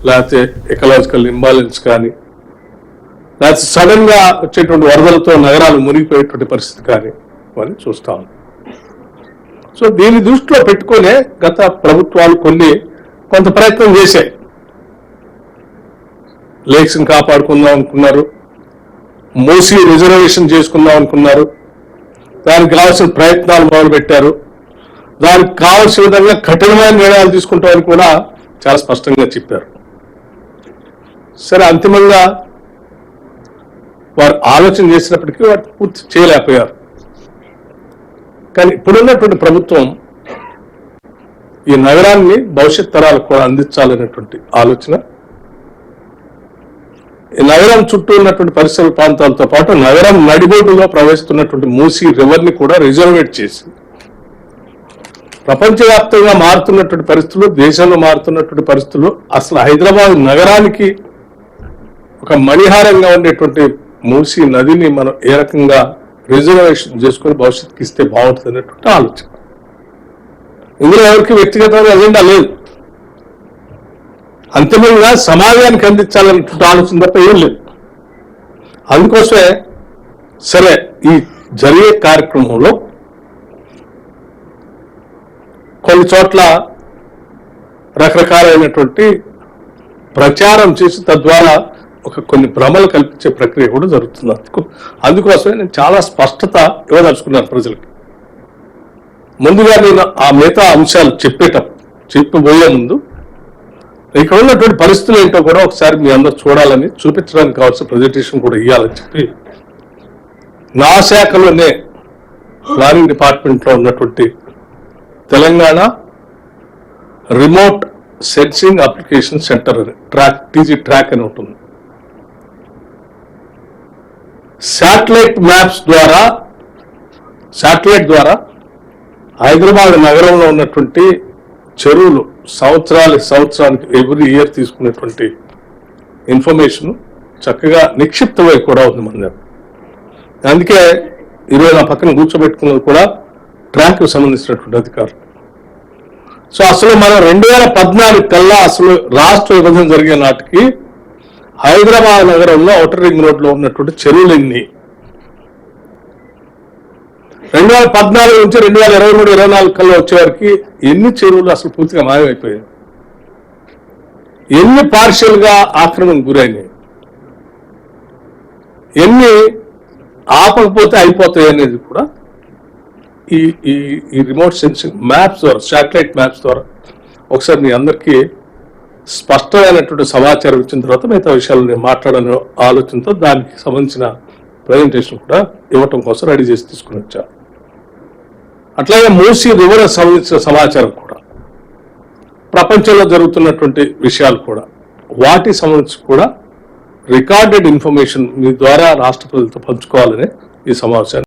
లేకపోతే ecological imbalance కానీ, లేకపోతే సడన్ గా వచ్చేటువంటి వరదలతో నగరాలు మునిగిపోయేటువంటి పరిస్థితి కానీ అని చూస్తా ఉన్నాం. సో దీన్ని దృష్టిలో పెట్టుకునే గత ప్రభుత్వాలు కొంత ప్రయత్నం చేశాయి. లేక్స్ ని కాపాడుకుందాం అనుకున్నారు, మూసి రిజర్వేషన్ చేసుకుందాం అనుకున్నారు, దానికి కావాల్సిన ప్రయత్నాలు మొదలుపెట్టారు. దానికి కావాల్సిన విధంగా కఠినమైన నిర్ణయాలు తీసుకుంటామని కూడా చాలా స్పష్టంగా చెప్పారు. సరే, అంతిమంగా వారు ఆలోచన చేసినప్పటికీ వారు పూర్తి చేయలేకపోయారు. కానీ ఇప్పుడున్నటువంటి ప్రభుత్వం ఈ నగరాన్ని భవిష్యత్ తరాలకు కూడా అందించాలనేటువంటి ఆలోచన, ఈ నగరం చుట్టూ ఉన్నటువంటి పరిసర ప్రాంతాలతో పాటు నగరం నడిబొడ్డులో ప్రవహిస్తున్నటువంటి మూసీ రివర్ ని కూడా రిజర్వేట్ చేసి, ప్రపంచవ్యాప్తంగా మారుతున్నటువంటి పరిస్థితులు, దేశంలో మారుతున్నటువంటి పరిస్థితులు, అసలు హైదరాబాద్ నగరానికి ఒక మణిహారంగా ఉండేటువంటి మూసీ నదిని మనం ఏ రకంగా రిజర్వేషన్ చేసుకుని భవిష్యత్తుకి ఇస్తే బాగుంటుంది అనేటువంటి ఆలోచన. ఇందులో ఎవరికి వ్యక్తిగతమైన ఎజెండా లేదు, అంతిమంగా సమాజానికి అందించాలనేటువంటి ఆలోచన తప్ప ఏం లేదు. అందుకోసమే సరే, ఈ జరిగే కార్యక్రమంలో కొన్ని చోట్ల రకరకాలైనటువంటి ప్రచారం చేసి తద్వారా కొన్ని భ్రమలు కల్పించే ప్రక్రియ కూడా జరుగుతుంది. అందుకోసమే నేను చాలా స్పష్టత ఇవ్వదలుచుకున్నాను ప్రజలకి. ముందుగా నేను ఆ మిగతా అంశాలు చెప్పబోయే ముందు ఇక్కడ ఉన్నటువంటి పరిస్థితులు ఏంటో కూడా ఒకసారి మీ అందరూ చూడాలని, చూపించడానికి కావాల్సిన ప్రజెంటేషన్ కూడా ఇవ్వాలని చెప్పి నా శాఖలోనే ప్లానింగ్ డిపార్ట్మెంట్లో ఉన్నటువంటి Telangana remote sensing application centre అని టీజీ ట్రాక్ అని ఉంటుంది. శాటిలైట్ ద్వారా హైదరాబాద్ నగరంలో ఉన్నటువంటి చెరువులు సంవత్సరానికి ఎవ్రీ ఇయర్ తీసుకునేటువంటి ఇన్ఫర్మేషన్ చక్కగా నిక్షిప్తమై కూడా ఉంది మన దగ్గర. అందుకే ఈరోజు నా పక్కన కూర్చోబెట్టుకున్నది కూడా ట్రాక్కి సంబంధించినటువంటి అధికారులు. సో అసలు మనం 2014 కల్లా అసలు రాష్ట్ర విభజన జరిగే నాటికి హైదరాబాద్ నగరంలో ఔటర్ రింగ్ రోడ్ లో ఉన్నటువంటి చెరువులు ఎన్ని, 2014 నుంచి 2023-24 కల్లా వచ్చేవారికి ఎన్ని చెరువులు అసలు పూర్తిగా మాయమైపోయాయి, ఎన్ని పార్షియల్ గా ఆక్రమణకు గురైనాయి, ఎన్ని ఆపకపోతే అయిపోతాయి అనేది కూడా ఈ రిమోట్ సెన్సింగ్ మ్యాప్స్ ద్వారా, శాటిలైట్ మ్యాప్స్ ద్వారా ఒకసారి మీ అందరికీ స్పష్టమైనటువంటి సమాచారం ఇచ్చిన తర్వాత మిగతా విషయాలు నేను మాట్లాడాలని ఆలోచనతో దానికి సంబంధించిన ప్రజెంటేషన్ కూడా ఇవ్వటం కోసం రెడీ చేసి తీసుకుని వచ్చాను. అట్లాగే మూసీ రివర్ సంబంధించిన సమాచారం కూడా, ప్రపంచంలో జరుగుతున్నటువంటి విషయాలు కూడా, వాటికి సంబంధించి కూడా రికార్డెడ్ ఇన్ఫర్మేషన్ మీ ద్వారా రాష్ట్ర ప్రజలతో పంచుకోవాలని ఈ సమావేశాన్ని